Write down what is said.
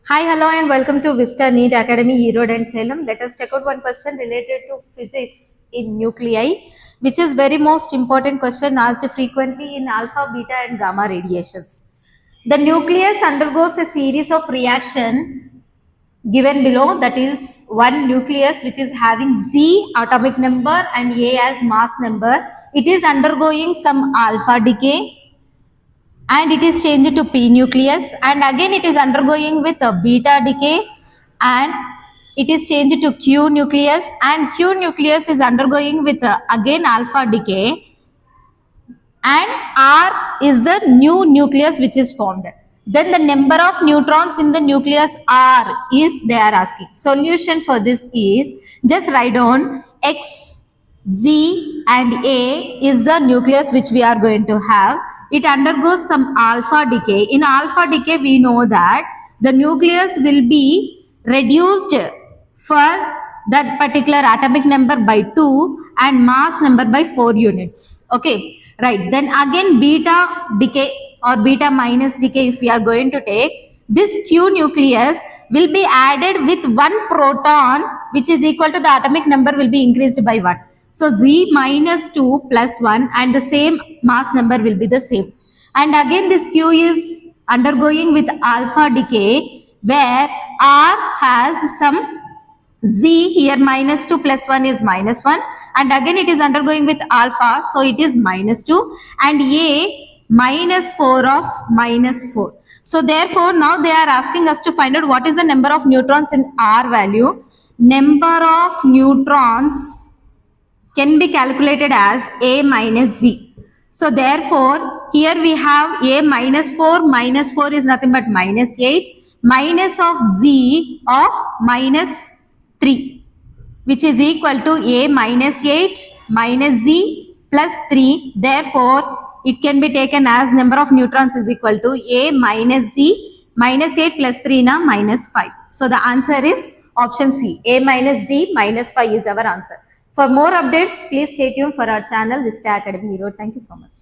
Hi, hello, and welcome to Vista NEET Academy, Erode and Salem. Let us check out one question related to physics in nuclei, which is very most important question asked frequently in alpha, beta, and gamma radiations. The nucleus undergoes a series of reaction given below, that is one nucleus which is having Z atomic number and A as mass number. It is undergoing some alpha decay and it is changed to p nucleus, and again it is undergoing with a beta decay and it is changed to q nucleus, and q nucleus is undergoing with again alpha decay, and R is the new nucleus which is formed. Then the number of neutrons in the nucleus R is, they are asking. Solution for this is, just write down X, Z and A is the nucleus which we are going to have. It undergoes some alpha decay. In alpha decay, we know that the nucleus will be reduced for that particular atomic number by 2 and mass number by 4 units. Okay, right. Then again beta decay or beta minus decay, if we are going to take, this q nucleus will be added with 1 proton, which is equal to the atomic number will be increased by 1. So Z minus 2 plus 1 and the same mass number will be the same. And again this Q is undergoing with alpha decay, where R has some Z here, minus 2 plus 1 is minus 1, and again it is undergoing with alpha, so it is minus 2, and A minus 4 of minus 4. So therefore now they are asking us to find out what is the number of neutrons in R value. Number of neutrons can be calculated as A minus Z. So therefore here we have A minus 4 is nothing but minus 8, minus of Z of minus 3, which is equal to A minus 8 minus Z plus 3. Therefore it can be taken as number of neutrons is equal to A minus Z minus 8 plus 3 na minus 5. So the answer is option C, A minus Z minus 5 is our answer. For more updates, please stay tuned for our channel Vista Academy Erode. Thank you so much.